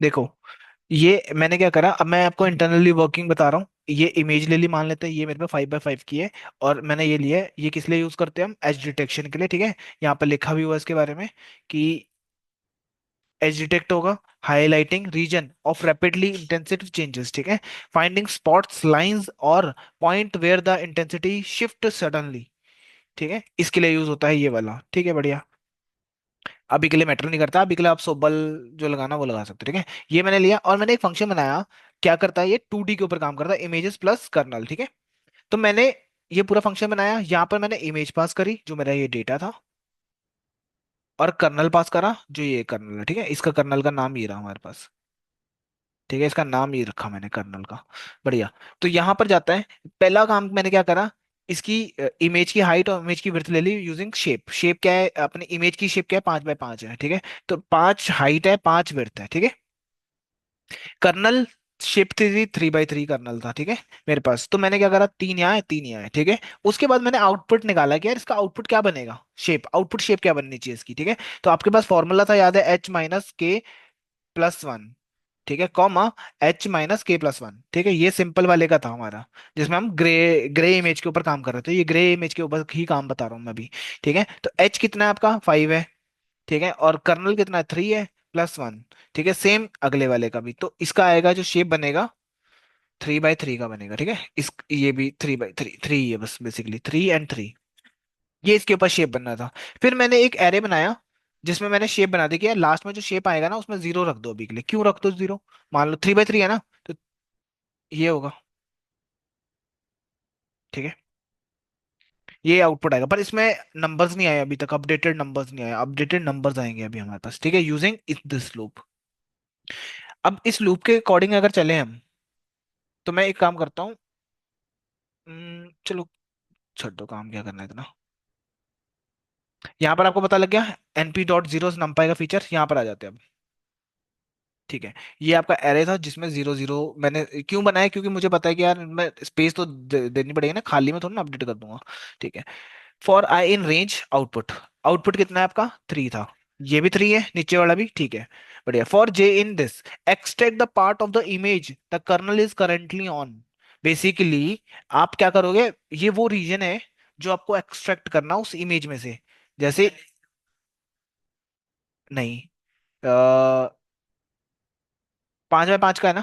देखो, ये मैंने क्या करा, अब मैं आपको इंटरनली वर्किंग बता रहा हूँ। ये इमेज ले ली, मान लेते हैं ये मेरे पे 5x5 की है। और मैंने ये लिया है, ये किस लिए यूज करते हैं हम, एज डिटेक्शन के लिए, ठीक है। यहाँ पर लिखा भी हुआ है इसके बारे में कि एज डिटेक्ट होगा, highlighting region of rapidly intensive changes, ठीक है। फाइंडिंग स्पॉट्स, लाइंस और point where the intensity shift suddenly, ठीक है। इसके लिए यूज होता है ये वाला, ठीक है, बढ़िया। अभी के लिए मैटर नहीं करता, अभी के लिए आप सोबल जो लगाना वो लगा सकते हो, ठीक है। ये मैंने लिया और मैंने एक फंक्शन बनाया। क्या करता है ये, 2D के ऊपर काम करता है, इमेजेस प्लस कर्नल, ठीक है। तो मैंने ये पूरा फंक्शन बनाया, यहाँ पर मैंने इमेज पास करी जो मेरा ये डेटा था, और कर्नल पास करा जो ये कर्नल है, ठीक है। इसका कर्नल का नाम ये रहा हमारे पास, ठीक है। इसका नाम ये रखा मैंने कर्नल का, बढ़िया। तो यहाँ पर जाता है, पहला काम मैंने क्या करा, इसकी इमेज की हाइट और इमेज की विड्थ ले ली यूजिंग शेप। शेप क्या है, अपनी इमेज की शेप क्या है, 5x5 है, ठीक है। तो 5 हाइट है, 5 विड्थ है, ठीक है। कर्नल शिफ्ट थी, 3x3 कर्नल था, ठीक है, मेरे पास। तो मैंने क्या करा, 3 यहाँ है, 3 यहाँ है, ठीक है। उसके बाद मैंने आउटपुट निकाला कि यार इसका आउटपुट क्या बनेगा, शेप, आउटपुट शेप क्या बननी चाहिए इसकी, ठीक है। तो आपके पास फॉर्मूला था, याद है, H-K+1, ठीक है, कॉमा H-K+1, ठीक है। ये सिंपल वाले का था हमारा, जिसमें हम ग्रे ग्रे इमेज के ऊपर काम कर रहे थे। ये ग्रे इमेज के ऊपर ही काम बता रहा हूँ मैं अभी, ठीक है। तो H कितना है आपका, 5 है, ठीक है। और कर्नल कितना है, 3 है, +1, ठीक है। सेम अगले वाले का भी, तो इसका आएगा जो शेप बनेगा, 3x3 का बनेगा, ठीक है। इस ये भी 3x3, 3 है बस, बेसिकली 3 और 3, ये इसके ऊपर शेप बनना था। फिर मैंने एक एरे बनाया जिसमें मैंने शेप बना दी कि यार लास्ट में जो शेप आएगा ना उसमें 0 रख दो अभी के लिए। क्यों रख दो 0, मान लो 3x3 है ना, तो ये होगा, ठीक है। ये आउटपुट आएगा, पर इसमें नंबर्स नहीं आए अभी तक, अपडेटेड नंबर्स नहीं आए, अपडेटेड नंबर्स आएंगे अभी हमारे पास, ठीक है, यूजिंग दिस लूप। अब इस लूप के अकॉर्डिंग अगर चले हम, तो मैं एक काम करता हूँ। चलो छोड़ दो, काम क्या करना है इतना। यहाँ पर आपको पता लग गया, np.0 numpy का फीचर, यहाँ पर आ जाते हैं अब, ठीक है। ये आपका एरे था जिसमें 0 0 मैंने क्यों बनाया, क्योंकि मुझे पता है कि यार मैं स्पेस तो देनी पड़ेगी ना, खाली में थोड़ा ना अपडेट कर दूंगा, ठीक है। For I in range output, output कितना है आपका, 3 था, ये भी 3 है, नीचे वाला भी, ठीक है, बढ़िया। For j in this extract the part of the image the kernel is currently on. Basically आप क्या करोगे, ये वो रीजन है जो आपको एक्सट्रैक्ट करना उस इमेज में से, जैसे, नहीं, 5x5 का है ना,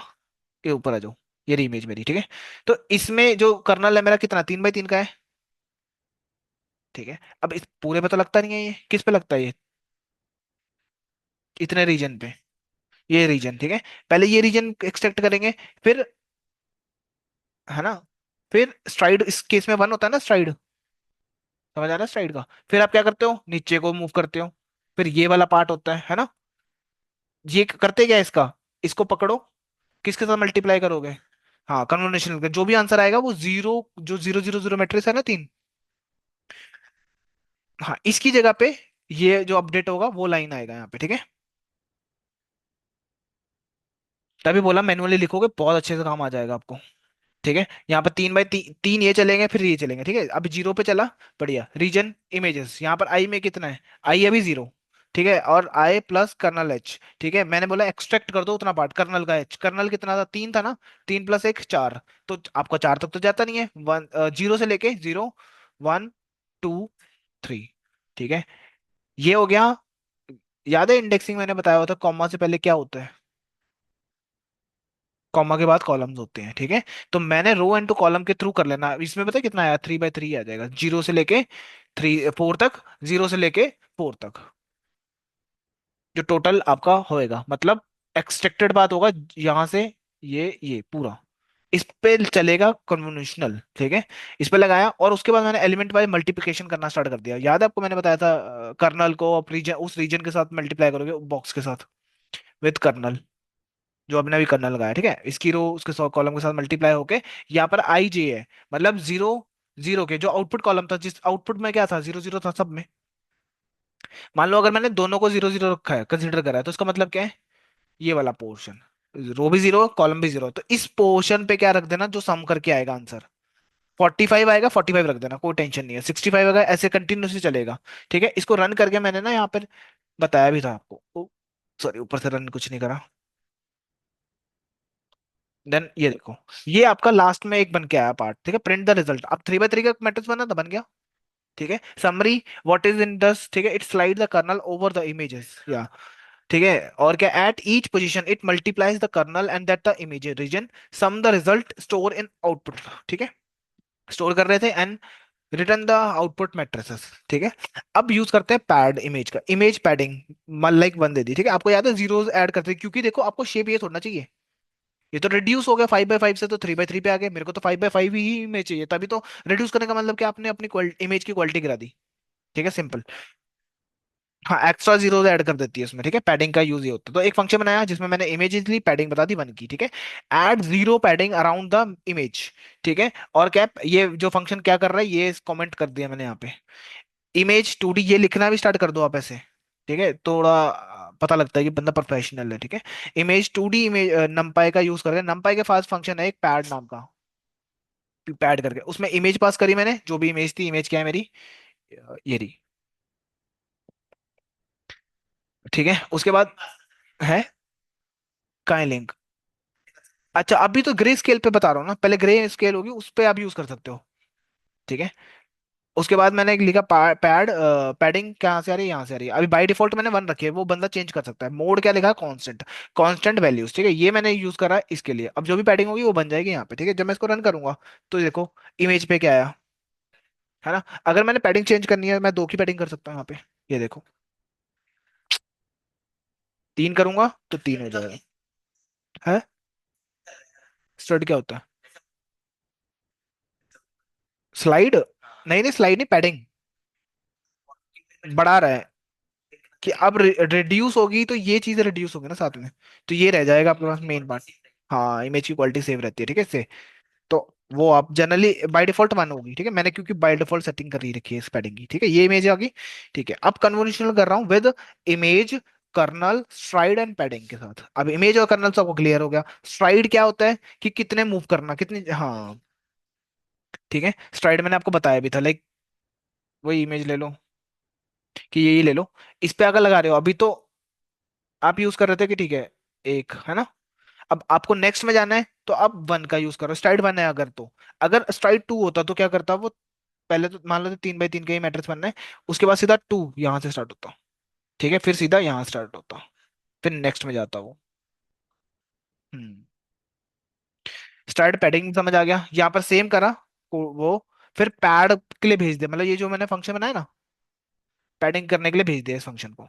के ऊपर आ जाओ, ये रही इमेज मेरी, ठीक है। तो इसमें जो कर्नल है मेरा कितना, 3x3 का है, ठीक है। अब इस पूरे पे तो लगता नहीं है, ये किस पे लगता है ये, इतने रीजन पे, ये रीजन, ठीक है। पहले ये रीजन एक्सट्रैक्ट करेंगे, फिर, है ना, फिर स्ट्राइड, इस केस में 1 होता है ना स्ट्राइड, समझ आ रहा है स्ट्राइड का। फिर आप क्या करते हो, नीचे को मूव करते हो, फिर ये वाला पार्ट होता है ना। ये करते क्या है इसका, इसको पकड़ो, किसके साथ मल्टीप्लाई करोगे, हाँ, कन्वोल्यूशन का जो भी आंसर आएगा वो 0, जो 0 0 0 मैट्रिक्स है ना 3, हाँ, इसकी जगह पे ये जो अपडेट होगा वो लाइन आएगा यहाँ पे, ठीक है। तभी बोला मैनुअली लिखोगे बहुत अच्छे से काम आ जाएगा आपको, ठीक है। यहाँ पर 3x3 ये चलेंगे, फिर ये चलेंगे, ठीक है। अभी 0 पे चला, बढ़िया। रीजन इमेजेस, यहाँ पर आई में कितना है, आई अभी 0, ठीक है। और आई प्लस कर्नल एच, ठीक है। मैंने बोला एक्सट्रैक्ट कर दो उतना पार्ट कर्नल का, एच कर्नल कितना था, 3 था ना, 3 + 1 4, तो आपका 4 तक तो जाता नहीं है, 0 से लेके 0, 1 2 3, ठीक है। ये हो गया। याद है इंडेक्सिंग मैंने बताया हुआ था, कॉमा से पहले क्या होता है, कॉमा के बाद कॉलम्स होते हैं, ठीक है। तो मैंने रो एंड टू कॉलम के थ्रू कर लेना, इसमें पता है कितना आया, 3x3 आ जाएगा, 0 से लेके 4 तक, 0 से लेके 4 तक, जो टोटल आपका होएगा, मतलब एक्सट्रैक्टेड बात होगा यहाँ से, ये पूरा इस पे चलेगा कन्वोल्यूशनल, ठीक है। इस पे लगाया, और उसके बाद मैंने एलिमेंट वाइज मल्टीप्लिकेशन करना स्टार्ट कर दिया। याद है आपको मैंने बताया था, कर्नल को आप रीजन, उस रीजन के साथ मल्टीप्लाई करोगे, बॉक्स के साथ, विद कर्नल, जो आपने अभी करना लगाया, ठीक है। इसकी रो उसके कॉलम के साथ मल्टीप्लाई होके यहाँ पर आई जे है, मतलब 0 0 के जो आउटपुट कॉलम था, जिस आउटपुट में क्या था, 0 0 था सब में। मान लो अगर मैंने दोनों को 0 0 रखा है, कंसिडर करा है, तो इसका मतलब क्या है, ये वाला पोर्शन, रो भी 0 कॉलम भी 0, तो इस पोर्शन पे क्या रख देना जो सम करके आएगा आंसर, 45 आएगा, 45 रख देना, कोई टेंशन नहीं है। 65 आएगा, ऐसे कंटिन्यूसली चलेगा, ठीक है। इसको रन करके मैंने ना यहाँ पर बताया भी था आपको, सॉरी ऊपर से रन कुछ नहीं करा, देन ये देखो, ये आपका लास्ट में एक बन के आया पार्ट, ठीक है, प्रिंट द रिजल्ट। अब 3 by 3 का मैट्रिक्स बना था, बन गया। ठीक है, summary what is in this, ठीक है, it slide the kernel over the images, या ठीक है, और क्या, at each position it multiplies the kernel and that the image region, sum the result store in output, ठीक है, स्टोर कर रहे थे, and return the output matrices, ठीक है। अब यूज करते हैं पैड इमेज का, इमेज पैडिंग लाइक वन दे दी, ठीक है, आपको याद है जीरोस ऐड करते हैं, क्योंकि देखो आपको शेप ये छोड़ना चाहिए। ये तो रिड्यूस हो गया 5 by 5 से, तो 3 by 3 पे आ गए, मेरे को तो 5 by 5 ही में चाहिए, तभी तो रिड्यूस करने का मतलब कि आपने अपनी इमेज की क्वालिटी गिरा दी। ठीक है, सिंपल। हाँ, एक्स्ट्रा जीरो ऐड कर देती है उसमें, ठीक है, पैडिंग का यूज ये होता है। तो एक फंक्शन बनाया जिसमें मैंने इमेज ली, पैडिंग बता दी 1 की, ठीक है। Add zero padding around the image, ठीक है। और क्या, ये जो फंक्शन क्या कर रहा है, ये कमेंट कर दिया मैंने यहाँ पे। इमेज 2D, ये लिखना भी स्टार्ट कर दो आप ऐसे, ठीक है, थोड़ा पता लगता है कि बंदा प्रोफेशनल है, ठीक है। इमेज 2D, इमेज नमपाई का यूज कर रहे हैं, नमपाई के पास फंक्शन है एक पैड नाम का, पैड करके उसमें इमेज पास करी मैंने, जो भी इमेज थी, इमेज क्या है मेरी, ये रही, ठीक है। उसके बाद है, का लिंक, अच्छा अभी तो ग्रे स्केल पे बता रहा हूँ ना, पहले ग्रे स्केल होगी उस पे आप यूज कर सकते हो, ठीक है। उसके बाद मैंने एक लिखा पैड, पैडिंग कहाँ से आ रही है, यहाँ से आ रही है, अभी बाय डिफॉल्ट मैंने 1 रखी है, वो बंदा चेंज कर सकता है। मोड क्या लिखा है, कांस्टेंट, कांस्टेंट वैल्यूज, ठीक है, ये मैंने यूज करा इसके लिए। अब जो भी पैडिंग होगी वो बन जाएगी यहाँ पे, ठीक है, जब मैं इसको रन करूंगा तो देखो इमेज पे क्या आया, है ना। अगर मैंने पैडिंग चेंज करनी है, मैं 2 की पैडिंग कर सकता हूँ यहाँ पे, ये देखो, 3 करूंगा तो 3 हो जाएगा, है। स्टड क्या होता है, स्लाइड, नहीं नहीं स्लाइड नहीं, पैडिंग बढ़ा रहा है, कि अब रिड्यूस होगी तो ये चीजें रिड्यूस होगी ना साथ में, तो ये रह जाएगा आपके पास मेन पार्ट। हाँ, इमेज की क्वालिटी सेव रहती है, ठीक है, इससे। तो वो आप जनरली बाय डिफॉल्ट वन होगी, ठीक है, मैंने क्योंकि बाय डिफॉल्ट सेटिंग कर ही रखी है इस पैडिंग की, ठीक है, ये इमेज आ गई। ठीक है, अब कन्वोल्यूशनल कर रहा हूँ with image, kernel, stride and padding के साथ। अब इमेज और कर्नल सबको क्लियर हो गया। स्ट्राइड क्या होता है, कि कितने मूव करना, कितनी, हाँ, ठीक है, स्ट्राइड मैंने आपको बताया भी था, लाइक वही इमेज ले लो, कि यही ले लो, इस पे अगर लगा रहे हो अभी तो आप यूज कर रहे थे कि, ठीक है, एक है ना। अब आपको नेक्स्ट में जाना है तो आप 1 का यूज करो, स्ट्राइड 1 है अगर तो, अगर स्ट्राइड 2 होता तो क्या करता वो, पहले तो मान लो तो 3 by 3 का ही मैट्रिक्स बनना है, उसके बाद सीधा 2 यहाँ से स्टार्ट होता, ठीक है, फिर सीधा यहाँ स्टार्ट होता, फिर नेक्स्ट में जाता वो। हम्म, स्टार्ट पैडिंग समझ आ गया, यहाँ पर सेम करा, वो फिर पैड के लिए भेज दे, मतलब ये जो मैंने फंक्शन बनाया ना, पैडिंग करने के लिए भेज दिया इस फंक्शन को,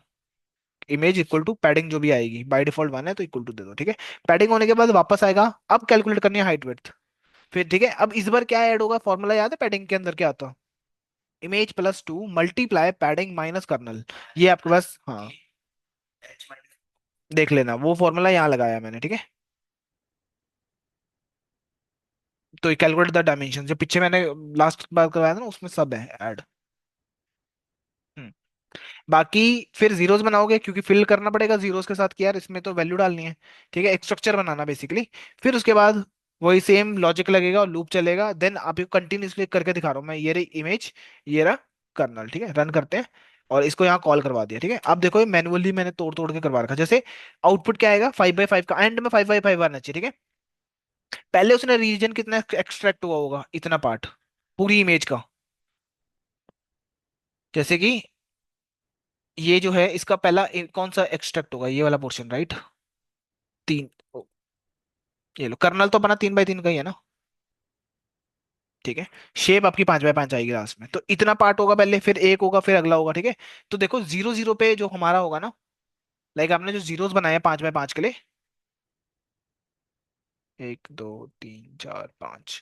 इमेज इक्वल टू पैडिंग जो भी आएगी, बाय डिफॉल्ट 1 है तो इक्वल टू दे दो, ठीक है। पैडिंग होने के बाद वापस आएगा, अब कैलकुलेट करनी है हाइट विड्थ, फिर ठीक है, अब इस बार क्या ऐड होगा, फॉर्मूला याद है पैडिंग के अंदर क्या आता, image +2 multiply padding minus kernel, ये आपके पास, हाँ, देख लेना वो फॉर्मूला यहाँ लगाया मैंने, ठीक है। तो कैलकुलेट द डायमेंशन, जो पीछे मैंने लास्ट बार करवाया था ना, उसमें सब है ऐड। बाकी फिर जीरोस बनाओगे, क्योंकि फिल करना पड़ेगा जीरोस के साथ कि यार इसमें तो वैल्यू डालनी है, ठीक है, एक स्ट्रक्चर बनाना बेसिकली। फिर उसके बाद वही सेम लॉजिक लगेगा और लूप चलेगा, देन आप कंटिन्यूसली करके दिखा रहा हूँ मैं, ये रही इमेज, ये रहा कर्नल, ठीक है, रन करते हैं। और इसको यहाँ कॉल करवा दिया, ठीक है। अब देखो ये मैनुअली मैंने तोड़ तोड़ के करवा रखा, जैसे आउटपुट क्या आएगा, 5 by 5 का, एंड में 5 by 5 आना चाहिए, ठीक है। पहले उसने रीजन कितना एक्सट्रैक्ट हुआ होगा, इतना पार्ट पूरी इमेज का, जैसे कि ये जो है इसका पहला कौन सा एक्सट्रैक्ट होगा, ये वाला पोर्शन, राइट। 3, ये लो, कर्नल तो अपना 3 by 3 का ही है ना, ठीक है। शेप आपकी 5 by 5 आएगी लास्ट में, तो इतना पार्ट होगा पहले, फिर एक होगा, फिर अगला होगा, ठीक है। तो देखो 0 0 पे जो हमारा होगा ना, लाइक आपने जो जीरोस बनाए हैं 5 by 5 के लिए, 1 2 3 4 5,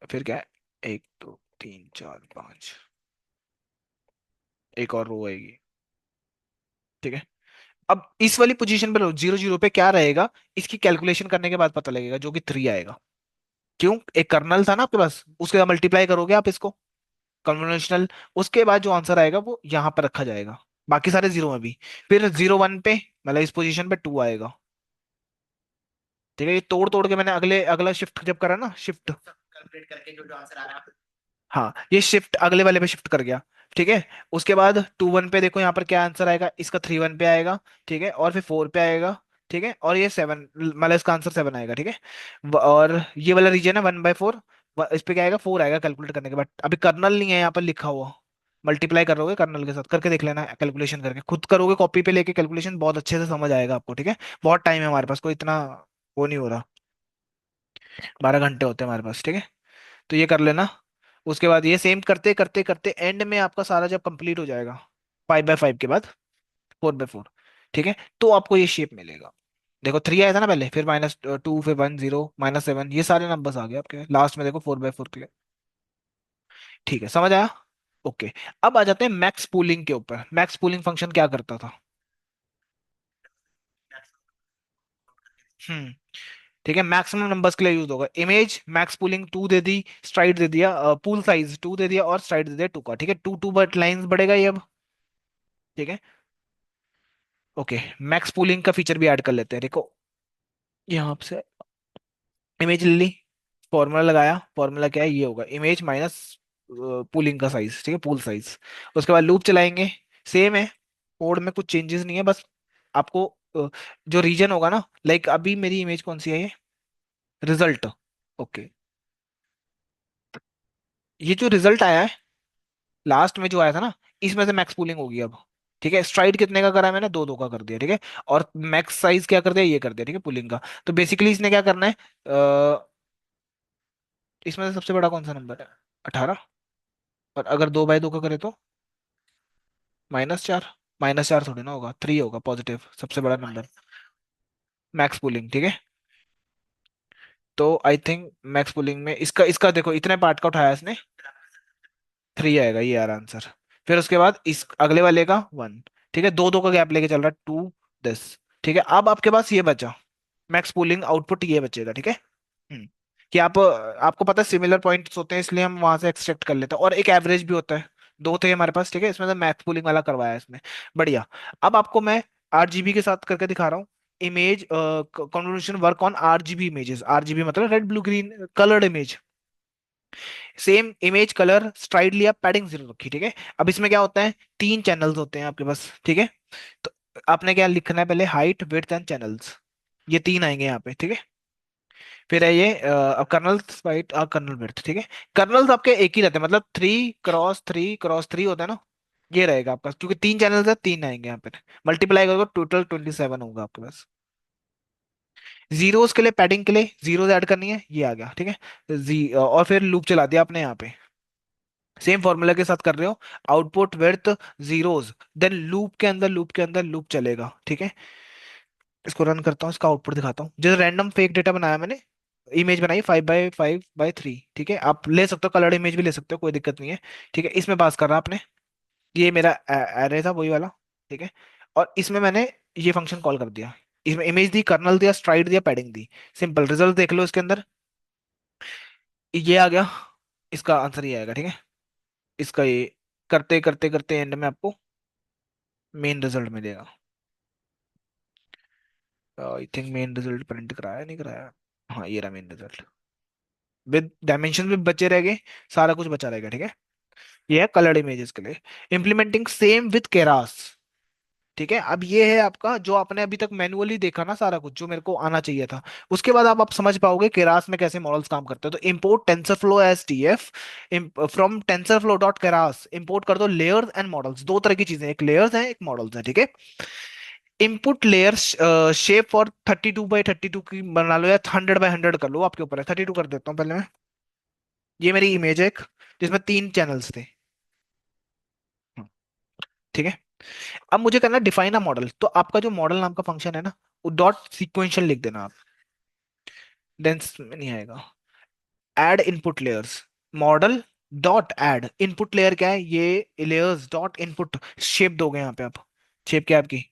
फिर क्या है, 1 2 3 4 5, एक और रो आएगी, ठीक है। अब इस वाली पोजीशन पे 0 0 पे क्या रहेगा, इसकी कैलकुलेशन करने के बाद पता लगेगा, जो कि 3 आएगा। क्यों, एक कर्नल था ना आपके पास, उसके बाद मल्टीप्लाई करोगे आप इसको, कन्वोल्यूशनल, उसके बाद जो आंसर आएगा वो यहाँ पर रखा जाएगा, बाकी सारे जीरो में भी। फिर 0 1 पे, मतलब इस पोजीशन पे 2 आएगा, ठीक है। ये तोड़ तोड़ के मैंने अगले अगला शिफ्ट जब करा ना, शिफ्ट कैलकुलेट करके जो जो आंसर आ रहा है, हाँ, ये शिफ्ट अगले वाले पे शिफ्ट कर गया, ठीक है। उसके बाद 2 1 पे देखो यहाँ पर क्या आंसर आएगा, इसका 3 1 पे आएगा, ठीक है, और फिर 4 पे आएगा, ठीक है, और ये 7, मतलब इसका आंसर 7 आएगा, ठीक है। और ये वाला रीजन है 1/4, इस पे क्या आएगा, 4 आएगा कैलकुलेट करने के बाद। अभी कर्नल नहीं है यहाँ पर लिखा हुआ, मल्टीप्लाई करोगे कर्नल के साथ, करके देख लेना, कैलकुलेशन करके खुद करोगे, कॉपी पे लेके कैलकुलेशन, बहुत अच्छे से समझ आएगा आपको, ठीक है। बहुत टाइम है हमारे पास, कोई इतना वो नहीं हो रहा, 12 घंटे होते हैं हमारे पास, ठीक है। तो ये कर लेना। उसके बाद ये सेम करते करते करते एंड में आपका सारा जब कंप्लीट हो जाएगा, 5/5 के बाद 4/4, ठीक है, तो आपको ये शेप मिलेगा। देखो 3 आया था ना पहले, फिर -2, फिर 1 0, -7, ये सारे नंबर्स आ गए आपके लास्ट में, देखो 4/4 के लिए। ठीक है, समझ आया। ओके। अब आ जाते हैं मैक्स पूलिंग के ऊपर। मैक्स पूलिंग फंक्शन क्या करता था? हम्म। ठीक है, मैक्सिमम नंबर्स के लिए यूज होगा। इमेज मैक्स पूलिंग 2 दे दी, स्ट्राइड दे दिया, पूल साइज 2 दे दिया, और स्ट्राइड दे दिया 2 का, ठीक है। 2 2 बट लाइंस बढ़ेगा ये अब, ठीक है। ओके, मैक्स पूलिंग का फीचर भी ऐड कर लेते हैं, देखो यहाँ से इमेज ले ली, फॉर्मूला लगाया, फॉर्मूला क्या है, ये होगा इमेज माइनस पूलिंग का साइज, ठीक है, पूल साइज। उसके बाद लूप चलाएंगे, सेम है, कोड में कुछ चेंजेस नहीं है, बस आपको जो रीजन होगा ना, लाइक अभी मेरी इमेज कौन सी है, ये रिजल्ट। ओके, ये जो रिजल्ट आया है लास्ट में जो आया था ना, इसमें से मैक्स पूलिंग होगी अब, ठीक है। स्ट्राइड कितने का करा है मैंने, 2 2 का कर दिया, ठीक है। और मैक्स साइज क्या कर दिया, ये कर दिया, ठीक है, पुलिंग का। तो बेसिकली इसने क्या करना है, इसमें से सबसे बड़ा कौन सा नंबर है, 18। और अगर 2/2 का करे तो -4, -4 थोड़ी ना होगा, 3 होगा पॉजिटिव, सबसे बड़ा नंबर, मैक्स पुलिंग, ठीक है। तो आई थिंक मैक्स पुलिंग में इसका इसका देखो, इतने पार्ट का उठाया इसने, 3 आएगा ये यार आंसर। फिर उसके बाद इस अगले वाले का 1, ठीक है, 2 2 का गैप लेके चल रहा है, 2 10, ठीक है। अब आपके पास ये बचा, मैक्स पुलिंग आउटपुट ये बचेगा, ठीक है। कि आपको पता है सिमिलर पॉइंट्स होते हैं, इसलिए हम वहां से एक्सट्रैक्ट कर लेते हैं, और एक एवरेज भी होता है। 2 थे हमारे पास, ठीक है, इसमें से मैक्स पुलिंग वाला करवाया है इसमें। बढ़िया। अब आपको मैं RGB के साथ करके दिखा रहा हूँ। Image convolution work on RGB images, RGB मतलब red blue green coloured image. Same image colour, STRIDE लिया, पैडिंग 0 रखी, ठीक है। अब इसमें क्या होता है, 3 चैनल्स होते हैं आपके पास, ठीक है। तो आपने क्या लिखना है पहले, हाइट विड्थ एंड चैनल्स, ये 3 आएंगे यहाँ पे, ठीक है। फिर है ये अब कर्नल्स वाइट और कर्नल विड्थ, ठीक है। कर्नल्स आपके एक ही रहते हैं, मतलब 3 × 3 × 3 होता है ना, ये रहेगा आपका, क्योंकि 3 चैनल्स है, 3 आएंगे यहाँ पे। मल्टीप्लाई करोगे टोटल 27 होगा आपके पास। जीरोस के लिए, पैडिंग के लिए जीरोस ऐड करनी है, ये आ गया, ठीक है। और फिर लूप चला दिया आपने यहाँ पे, सेम फॉर्मूला के साथ कर रहे हो। Output width zeros, then loop के अंदर लूप चलेगा, ठीक है। इसको रन करता हूँ, इसका आउटपुट दिखाता हूँ। जैसे रैंडम फेक डेटा बनाया मैंने, इमेज बनाई 5/5/3, ठीक है। आप ले सकते हो, कलर्ड इमेज भी ले सकते हो, कोई दिक्कत नहीं है, ठीक है। इसमें पास कर रहा आपने, ये मेरा एरे था वही वाला, ठीक है। और इसमें मैंने ये फंक्शन कॉल कर दिया, इसमें इमेज दी, कर्नल दिया, स्ट्राइड दिया, पैडिंग दी। सिंपल रिजल्ट देख लो इसके अंदर, ये आ गया, इसका आंसर ये आएगा, ठीक है। इसका ये करते करते करते एंड में आपको मेन रिजल्ट मिलेगा। I think main result print कराया नहीं कराया, हाँ ये रहा मेन रिजल्ट, विद डायमेंशन भी बचे रह गए, सारा कुछ बचा रहेगा, ठीक है। ये है कलर्ड इमेजेस के लिए, इम्प्लीमेंटिंग सेम विद केरास, ठीक है। अब ये है आपका, जो आपने अभी तक मैनुअली देखा ना सारा कुछ, जो मेरे को आना चाहिए था, उसके बाद आप समझ पाओगे केरास में कैसे मॉडल्स काम करते हैं। तो import TensorFlow as TF from TensorFlow dot Keras, import कर दो लेयर्स एंड मॉडल्स, दो तरह की चीजें, एक लेयर्स है एक मॉडल्स है, ठीक है। इनपुट लेयर शेप फॉर 32/32 की बना लो, या 100/100 कर लो, आपके ऊपर है। 32 कर देता हूँ पहले मैं। ये मेरी इमेज है एक, जिसमें 3 चैनल्स थे, हम्म, ठीक है। अब मुझे करना डिफाइन अ मॉडल, तो आपका जो मॉडल नाम का फंक्शन है ना, वो डॉट सीक्वेंशियल लिख देना आप, डेंस में नहीं आएगा। Add input layers, model dot add input layer, क्या है ये, लेयर्स डॉट इनपुट, शेप दोगे यहाँ पे आप, शेप क्या है आपकी,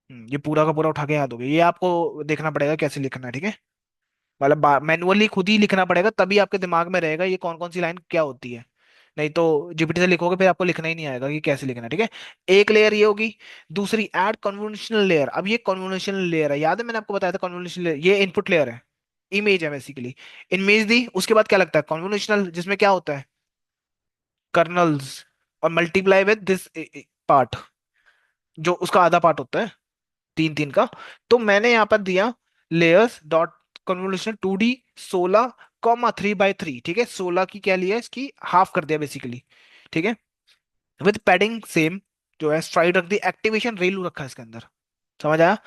ये पूरा का पूरा उठा के याद हो गया, ये आपको देखना पड़ेगा कैसे लिखना है, ठीक है। मतलब मैनुअली खुद ही लिखना पड़ेगा, तभी आपके दिमाग में रहेगा ये कौन कौन सी लाइन क्या होती है। नहीं तो GPT से लिखोगे, फिर आपको लिखना ही नहीं आएगा कि कैसे लिखना है, ठीक है। एक लेयर ये होगी। दूसरी ऐड कन्वोल्यूशनल लेयर, अब ये कन्वोल्यूशनल लेयर है, याद है मैंने आपको बताया था कन्वोल्यूशनल लेयर, ये इनपुट लेयर है, इमेज है बेसिकली। इमेज दी, उसके बाद क्या लगता है कन्वोल्यूशनल, जिसमें क्या होता है कर्नल्स, और मल्टीप्लाई विद दिस पार्ट, जो उसका आधा पार्ट होता है, तीन तीन का। तो मैंने यहाँ पर दिया layers dot convolution 2D 16, 3 by 3, ठीक है। 16 की क्या लिया, इसकी हाफ कर दिया बेसिकली, ठीक है। विद पैडिंग सेम, जो है स्ट्राइड रख दी, एक्टिवेशन रेलू रखा है इसके अंदर। समझ आया।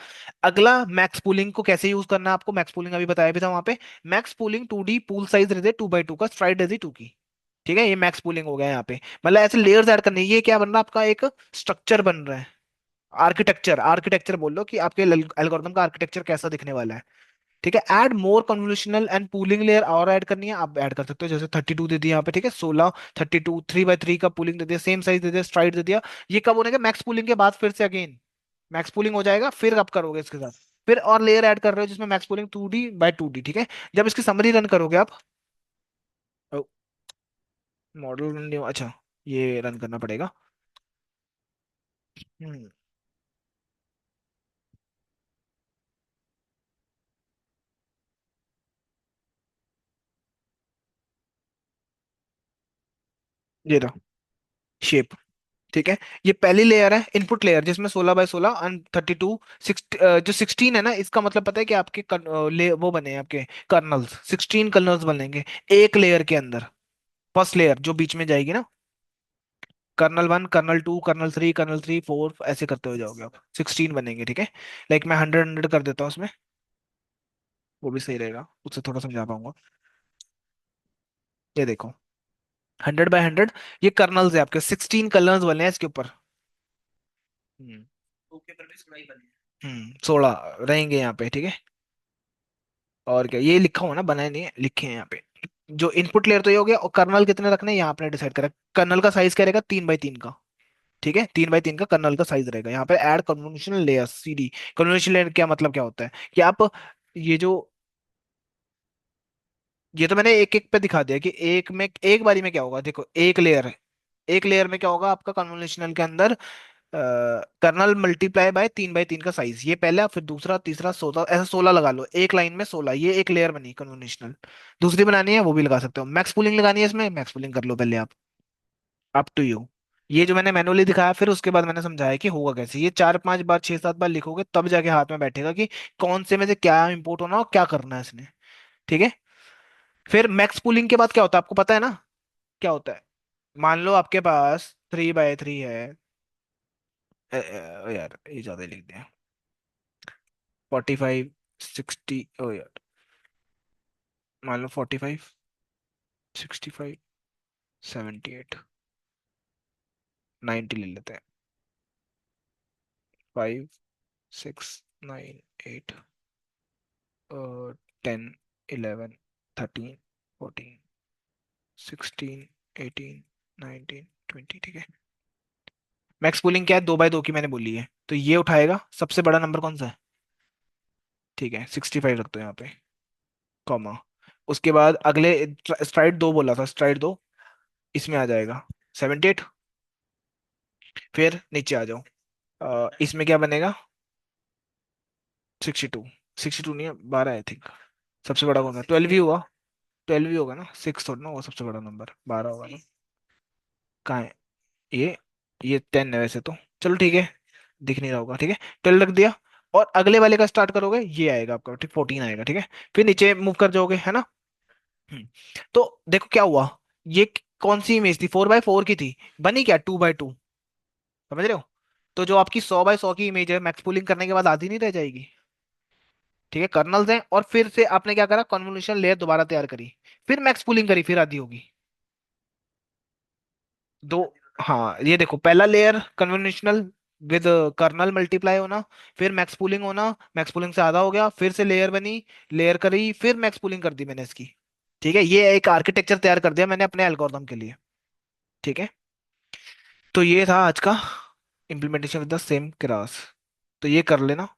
अगला मैक्स पूलिंग को कैसे यूज करना है आपको, मैक्स पूलिंग अभी बताया भी था वहां पे। Max pooling 2D pool size रहते 2 by 2 का, स्ट्राइड रहती 2 की, ठीक है। ये मैक्स पूलिंग हो गया यहाँ पे। मतलब ऐसे लेयर्स ऐड करने, ये क्या बन रहा है आपका, एक स्ट्रक्चर बन रहा है। आर्किटेक्चर, आर्किटेक्चर बोल लो कि आपके एल्गोरिथम का आर्किटेक्चर कैसा दिखने वाला है, ठीक है। Add more convolutional and pooling layer, और ऐड करनी है आप ऐड कर सकते हो, जैसे 32 दे दिया यहाँ पे, ठीक है। 16, 32, 3 by 3 का पूलिंग दे दिया, सेम साइज दे दिया, स्ट्राइड दे दिया। ये कब होने का, मैक्स पूलिंग के बाद फिर से अगेन मैक्स पूलिंग हो जाएगा, फिर आप करोगे इसके साथ। फिर और लेयर ऐड कर रहे हो जिसमें max pooling 2D by 2D, ठीक है। जब इसकी समरी रन करोगे आप, मॉडल, अच्छा, ये रन करना पड़ेगा। हम्म, ये रहा शेप, ठीक है। ये पहली लेयर है, इनपुट लेयर, जिसमें 16 by 16 एंड 32, जो 16 है ना, इसका मतलब पता है कि आपके वो बने हैं आपके कर्नल्स, 16 कर्नल्स बनेंगे एक लेयर के अंदर। फर्स्ट लेयर जो बीच में जाएगी ना, कर्नल 1, कर्नल 2, कर्नल 3, कर्नल 3, 4, ऐसे करते हो जाओगे आप, 16 बनेंगे, ठीक है। लाइक मैं 100 कर देता हूँ उसमें, वो भी सही रहेगा, उससे थोड़ा समझा पाऊंगा। ये देखो, 100 by 100, ये कर्नल्स है आपके, 16 कर्नल्स बने हैं इसके ऊपर। हम्म, 16 रहेंगे यहाँ पे, ठीक है। और क्या, ये लिखा हुआ ना, बनाए नहीं है, लिखे हैं यहाँ पे। जो इनपुट लेयर तो ये हो गया, और कर्नल कितने रखने हैं यहाँ आपने डिसाइड करा। कर्नल का साइज क्या रहेगा, 3 by 3 का, ठीक है। 3 by 3 का कर्नल का साइज रहेगा। यहाँ पे add convolution layer, CD। Convolution layer क्या मतलब, क्या होता है कि आप, ये जो, ये तो मैंने एक एक पे दिखा दिया कि एक में, एक बारी में क्या होगा, देखो एक लेयर में क्या होगा आपका कन्वोल्यूशनल के अंदर, कर्नल मल्टीप्लाई बाय 3 by 3 का साइज, ये पहला, फिर दूसरा, तीसरा, 16, ऐसा 16 लगा लो एक लाइन में 16, ये एक लेयर बनी कन्वोल्यूशनल। दूसरी बनानी है वो भी लगा सकते हो, मैक्स पूलिंग लगानी है इसमें, मैक्स पूलिंग कर लो पहले आप, अप टू यू। ये जो मैंने मैनुअली दिखाया, फिर उसके बाद मैंने समझाया कि होगा कैसे। ये 4 5 बार, 6 7 बार लिखोगे तब जाके हाथ में बैठेगा कि कौन से में से क्या इंपोर्ट होना और क्या करना है इसने, ठीक है। फिर मैक्स पूलिंग के बाद क्या होता है आपको पता है ना, क्या होता है। मान लो आपके पास 3 by 3 है, यार ये ज्यादा लिख दिया, 45, 60, ओ यार, मान लो 45, 65, 78, 90 ले लेते हैं। 5 6 9 8, 10 11 13 14 16 18 19 20, ठीक है। मैक्स पूलिंग क्या है, 2 by 2 की मैंने बोली है, तो ये उठाएगा सबसे बड़ा नंबर कौन सा है, ठीक है, 65 रख दो यहाँ पे, कॉमा। उसके बाद अगले, स्ट्राइड 2 बोला था, स्ट्राइड 2 इसमें आ जाएगा 78। फिर नीचे आ जाओ, इसमें क्या बनेगा, 62, 62 नहीं है, 12 आई थिंक। सबसे बड़ा कौन सा, 12 ही हुआ, 12 ही होगा ना, 6 थोड़ा ना होगा सबसे बड़ा नंबर, 12 होगा ना। कहाँ है ये ये 10 है वैसे तो, चलो ठीक है, दिख नहीं रहा होगा, ठीक है। 12 रख दिया, और अगले वाले का स्टार्ट करोगे, ये आएगा आपका, ठीक, 14 आएगा, ठीक है। फिर नीचे मूव कर जाओगे, है ना। हम्म, तो देखो क्या हुआ, ये कौन सी इमेज थी, 4 by 4 की थी, बनी क्या 2 by 2, समझ रहे हो। तो जो आपकी 100 by 100 की इमेज है, मैक्स पूलिंग करने के बाद आधी नहीं रह जाएगी, ठीक है। कर्नल्स हैं, और फिर से आपने क्या करा, कन्वोल्यूशन लेयर दोबारा तैयार करी, फिर मैक्स पूलिंग करी, फिर आधी होगी दो। हाँ, ये देखो, पहला layer convolutional with kernel multiply होना, फिर मैक्स पूलिंग होना, मैक्स पूलिंग से आधा हो गया, फिर से लेयर बनी, लेयर करी, फिर मैक्स पूलिंग कर दी मैंने इसकी, ठीक है। ये एक आर्किटेक्चर तैयार कर दिया मैंने अपने एल्गोरिथम के लिए, ठीक है। तो ये था आज का implementation with the same class, तो ये कर लेना।